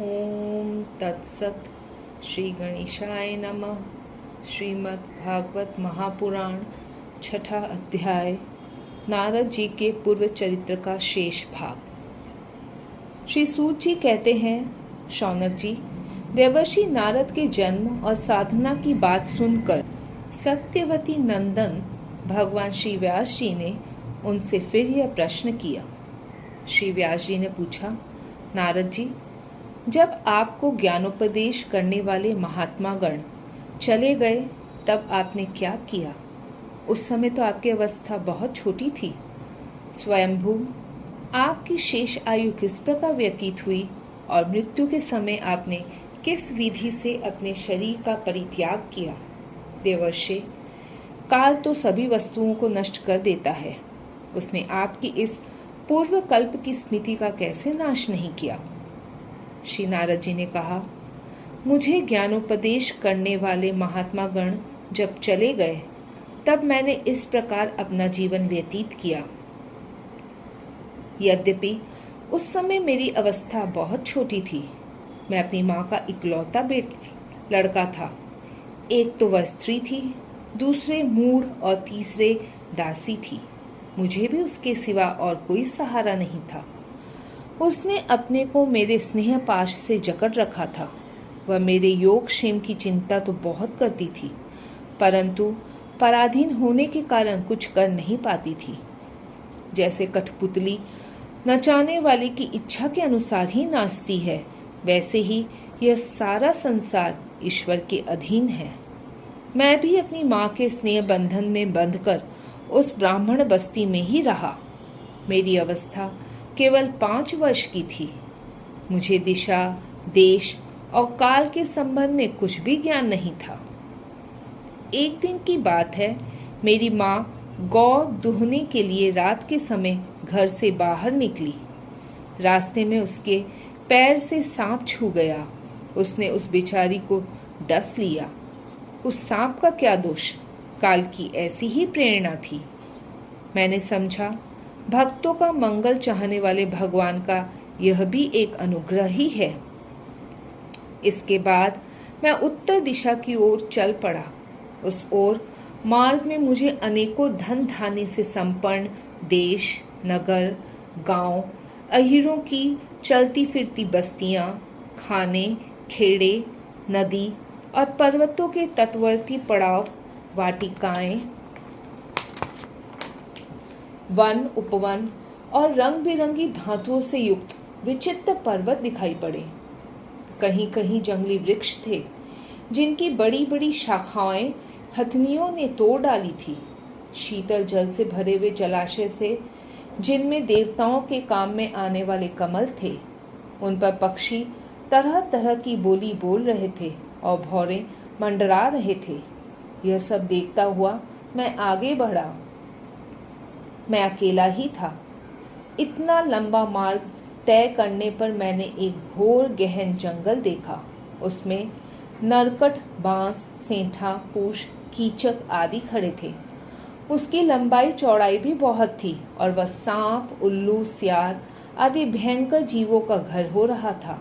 ओम तत्सत। श्री गणेशाय नमः। श्रीमद् भागवत महापुराण छठा अध्याय, नारद जी के पूर्व चरित्र का शेष भाग। श्री सूत जी कहते हैं, शौनक जी, देवर्षि नारद के जन्म और साधना की बात सुनकर सत्यवती नंदन भगवान श्री व्यास जी ने उनसे फिर यह प्रश्न किया। श्री व्यास जी ने पूछा, नारद जी, जब आपको ज्ञानोपदेश करने वाले महात्मा गण चले गए तब आपने क्या किया? उस समय तो आपकी अवस्था बहुत छोटी थी। स्वयंभू, आपकी शेष आयु किस प्रकार व्यतीत हुई और मृत्यु के समय आपने किस विधि से अपने शरीर का परित्याग किया? देवर्षि, काल तो सभी वस्तुओं को नष्ट कर देता है। उसने आपकी इस पूर्व कल्प की स्मृति का कैसे नाश नहीं किया? श्री नारद जी ने कहा, मुझे ज्ञानोपदेश करने वाले महात्मा गण जब चले गए तब मैंने इस प्रकार अपना जीवन व्यतीत किया। यद्यपि उस समय मेरी अवस्था बहुत छोटी थी। मैं अपनी माँ का इकलौता लड़का था। एक तो वह स्त्री थी, दूसरे मूढ़ और तीसरे दासी थी। मुझे भी उसके सिवा और कोई सहारा नहीं था। उसने अपने को मेरे स्नेह पाश से जकड़ रखा था। वह मेरे योग क्षेम की चिंता तो बहुत करती थी, परंतु पराधीन होने के कारण कुछ कर नहीं पाती थी। जैसे कठपुतली नचाने वाले की इच्छा के अनुसार ही नाचती है, वैसे ही यह सारा संसार ईश्वर के अधीन है। मैं भी अपनी माँ के स्नेह बंधन में बंधकर उस ब्राह्मण बस्ती में ही रहा। मेरी अवस्था केवल 5 वर्ष की थी। मुझे दिशा, देश और काल के संबंध में कुछ भी ज्ञान नहीं था। एक दिन की बात है, मेरी माँ गौ दूहने के लिए रात के समय घर से बाहर निकली। रास्ते में उसके पैर से सांप छू गया। उसने उस बेचारी को डस लिया। उस सांप का क्या दोष? काल की ऐसी ही प्रेरणा थी। मैंने समझा, भक्तों का मंगल चाहने वाले भगवान का यह भी एक अनुग्रह ही है। इसके बाद मैं उत्तर दिशा की ओर चल पड़ा। उस ओर मार्ग में मुझे अनेकों धन धान्य से संपन्न देश, नगर, गांव, अहीरों की चलती फिरती बस्तियां, खाने, खेड़े, नदी और पर्वतों के तटवर्ती पड़ाव, वाटिकाएं, वन, उपवन और रंग बिरंगी धातुओं से युक्त विचित्र पर्वत दिखाई पड़े। कहीं कहीं जंगली वृक्ष थे, जिनकी बड़ी बड़ी शाखाएं हथनियों ने तोड़ डाली थी। शीतल जल से भरे हुए जलाशय से, जिनमें देवताओं के काम में आने वाले कमल थे। उन पर पक्षी तरह तरह की बोली बोल रहे थे और भौरे मंडरा रहे थे। यह सब देखता हुआ मैं आगे बढ़ा। मैं अकेला ही था। इतना लंबा मार्ग तय करने पर मैंने एक घोर गहन जंगल देखा। उसमें नरकट, बांस, सेंठा, कूश, कीचक आदि खड़े थे। उसकी लंबाई चौड़ाई भी बहुत थी और वह सांप, उल्लू, सियार आदि भयंकर जीवों का घर हो रहा था।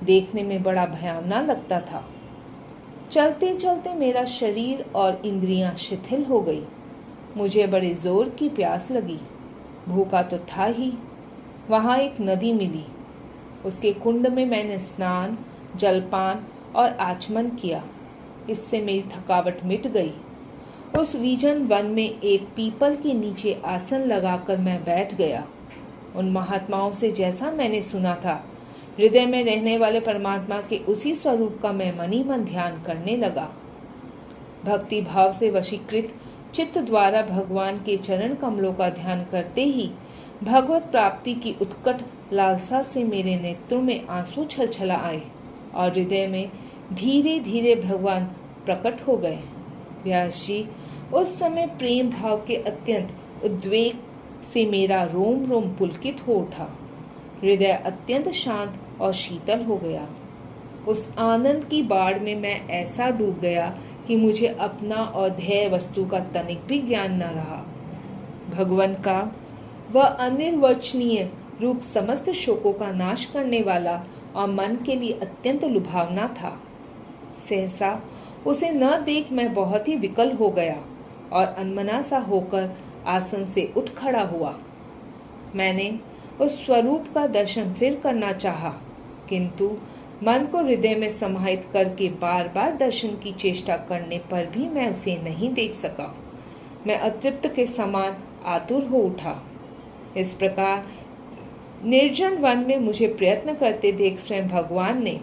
देखने में बड़ा भयावना लगता था। चलते चलते मेरा शरीर और इंद्रियां शिथिल हो गई। मुझे बड़े जोर की प्यास लगी। भूखा तो था ही। वहां एक नदी मिली। उसके कुंड में मैंने स्नान, जलपान और आचमन किया। इससे मेरी थकावट मिट गई। उस विजन वन में एक पीपल के नीचे आसन लगाकर मैं बैठ गया। उन महात्माओं से जैसा मैंने सुना था, हृदय में रहने वाले परमात्मा के उसी स्वरूप का मैं मनी मन ध्यान करने लगा। भक्ति भाव से वशीकृत चित्त द्वारा भगवान के चरण कमलों का ध्यान करते ही भगवत प्राप्ति की उत्कट लालसा से मेरे नेत्रों में आंसू छलछला आए और हृदय में धीरे धीरे भगवान प्रकट हो गए। व्यास जी, उस समय प्रेम भाव के अत्यंत उद्वेग से मेरा रोम रोम पुलकित हो उठा। हृदय अत्यंत शांत और शीतल हो गया। उस आनंद की बाढ़ में मैं ऐसा डूब गया कि मुझे अपना और ध्येय वस्तु का तनिक भी ज्ञान न रहा। भगवान का वह अनिर्वचनीय रूप समस्त शोकों का नाश करने वाला और मन के लिए अत्यंत लुभावना था। सहसा उसे न देख मैं बहुत ही विकल हो गया और अनमना सा होकर आसन से उठ खड़ा हुआ। मैंने उस स्वरूप का दर्शन फिर करना चाहा, किंतु मन को हृदय में समाहित करके बार बार दर्शन की चेष्टा करने पर भी मैं उसे नहीं देख सका। मैं अतृप्त के समान आतुर हो उठा। इस प्रकार निर्जन वन में मुझे प्रयत्न करते देख स्वयं भगवान ने,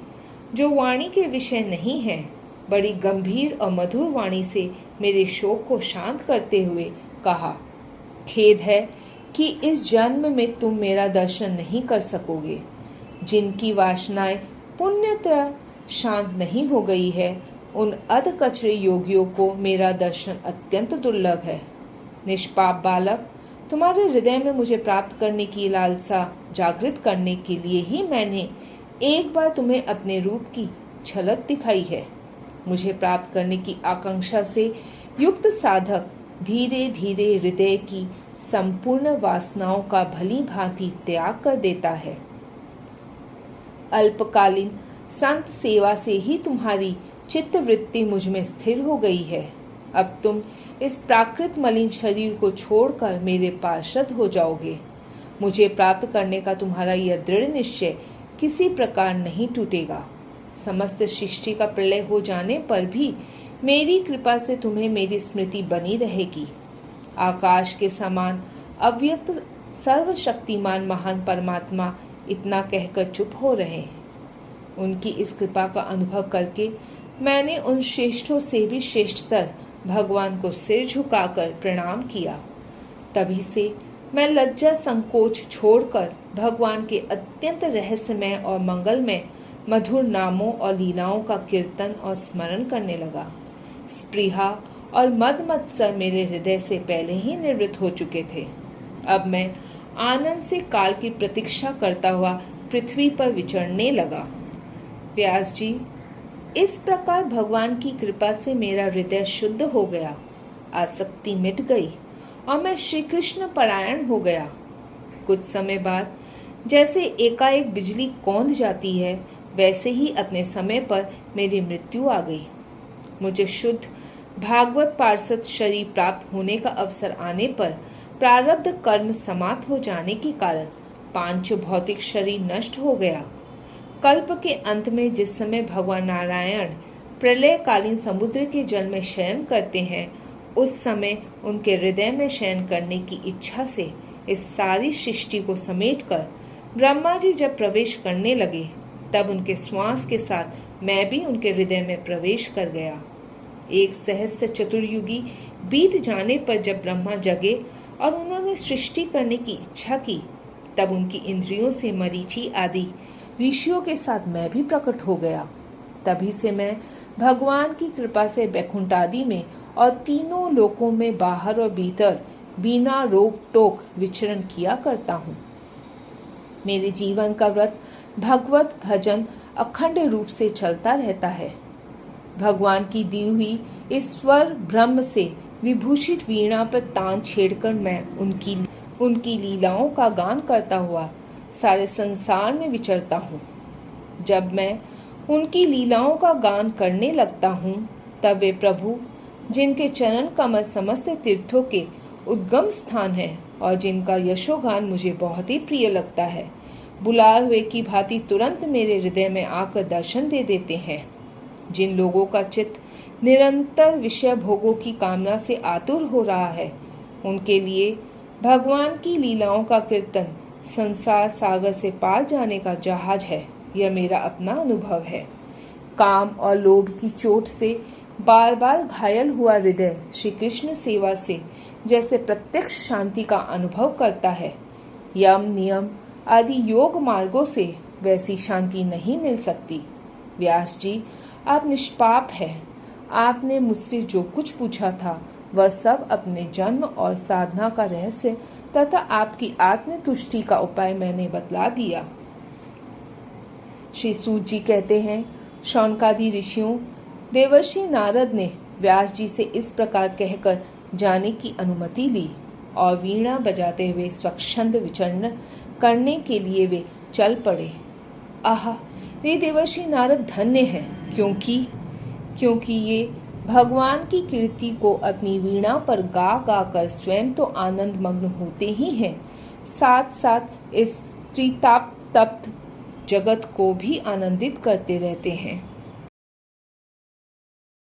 जो वाणी के विषय नहीं है, बड़ी गंभीर और मधुर वाणी से मेरे शोक को शांत करते हुए कहा, खेद है कि इस जन्म में तुम मेरा दर्शन नहीं कर सकोगे। जिनकी वासनाएं पुण्यतः शांत नहीं हो गई है, उन अध कचरे योगियों को मेरा दर्शन अत्यंत दुर्लभ है। निष्पाप बालक, तुम्हारे हृदय में मुझे प्राप्त करने की लालसा जागृत करने के लिए ही मैंने एक बार तुम्हें अपने रूप की झलक दिखाई है। मुझे प्राप्त करने की आकांक्षा से युक्त साधक धीरे धीरे हृदय की संपूर्ण वासनाओं का भली भांति त्याग कर देता है। अल्पकालीन संत सेवा से ही तुम्हारी चित्तवृत्ति मुझ में स्थिर हो गई है। अब तुम इस प्राकृत मलिन शरीर को छोड़कर मेरे पार्षद हो जाओगे। मुझे प्राप्त करने का तुम्हारा यह दृढ़ निश्चय किसी प्रकार नहीं टूटेगा। समस्त सृष्टि का प्रलय हो जाने पर भी मेरी कृपा से तुम्हें मेरी स्मृति बनी रहेगी। आकाश के समान अव्यक्त सर्वशक्तिमान महान परमात्मा इतना कहकर चुप हो रहे हैं। उनकी इस कृपा का अनुभव करके मैंने उन श्रेष्ठों से भी श्रेष्ठतर भगवान को सिर झुकाकर प्रणाम किया। तभी से मैं लज्जा संकोच छोड़कर भगवान के अत्यंत रहस्यमय और मंगलमय मधुर नामों और लीलाओं का कीर्तन और स्मरण करने लगा। स्पृहा और मद मत्सर मेरे हृदय से पहले ही निवृत्त हो चुके थे। अब मैं आनंद से काल की प्रतीक्षा करता हुआ पृथ्वी पर विचरने लगा। व्यास जी, इस प्रकार भगवान की कृपा से मेरा हृदय शुद्ध हो गया, आसक्ति मिट गई और मैं श्री कृष्ण परायण हो गया। कुछ समय बाद जैसे एकाएक बिजली कौंध जाती है, वैसे ही अपने समय पर मेरी मृत्यु आ गई। मुझे शुद्ध भागवत पार्षद शरीर प्राप्त होने का अवसर आने पर प्रारब्ध कर्म समाप्त हो जाने के कारण पांच भौतिक शरीर नष्ट हो गया। कल्प के अंत में जिस समय भगवान नारायण प्रलयकालीन समुद्र के जल में शयन करते हैं, उस समय उनके हृदय में शयन करने की इच्छा से इस सारी सृष्टि को समेटकर ब्रह्मा जी जब प्रवेश करने लगे, तब उनके श्वास के साथ मैं भी उनके हृदय में प्रवेश कर गया। एक सहस्त्र चतुर्युगी बीत जाने पर जब ब्रह्मा जगे और उन्होंने सृष्टि करने की इच्छा की, तब उनकी इंद्रियों से मरीचि आदि ऋषियों के साथ मैं भी प्रकट हो गया। तभी से मैं भगवान की कृपा से बैकुंठ आदि में और तीनों लोकों में बाहर और भीतर बिना रोक टोक विचरण किया करता हूँ। मेरे जीवन का व्रत भगवत भजन अखंड रूप से चलता रहता है। भगवान की दी हुई ईश्वर ब्रह्म से विभूषित वीणा पर तान छेड़कर मैं उनकी लीलाओं का गान करता हुआ सारे संसार में विचरता हूँ। जब मैं उनकी लीलाओं का गान करने लगता हूँ, तब वे प्रभु, जिनके चरण कमल समस्त तीर्थों के उद्गम स्थान है और जिनका यशोगान मुझे बहुत ही प्रिय लगता है, बुलाए हुए की भांति तुरंत मेरे हृदय में आकर दर्शन दे देते हैं। जिन लोगों का चित्त निरंतर विषय भोगों की कामना से आतुर हो रहा है, उनके लिए भगवान की लीलाओं का कीर्तन संसार सागर से पार जाने का जहाज है। यह मेरा अपना अनुभव है। काम और लोभ की चोट से बार बार घायल हुआ हृदय श्री कृष्ण सेवा से जैसे प्रत्यक्ष शांति का अनुभव करता है, यम नियम आदि योग मार्गों से वैसी शांति नहीं मिल सकती। व्यास जी, आप निष्पाप हैं। आपने मुझसे जो कुछ पूछा था, वह सब अपने जन्म और साधना का रहस्य तथा आपकी आत्मतुष्टि का उपाय मैंने बतला दिया। श्री सूत जी कहते हैं, शौनकादि ऋषियों, देवर्षि नारद ने व्यास जी से इस प्रकार कहकर जाने की अनुमति ली और वीणा बजाते हुए स्वच्छंद विचरण करने के लिए वे चल पड़े। आह, ये देवर्षि नारद धन्य हैं, क्योंकि ये भगवान की कीर्ति को अपनी वीणा पर गा गा कर स्वयं तो आनंद मग्न होते ही हैं, साथ साथ इस त्रिताप तप्त जगत को भी आनंदित करते रहते हैं।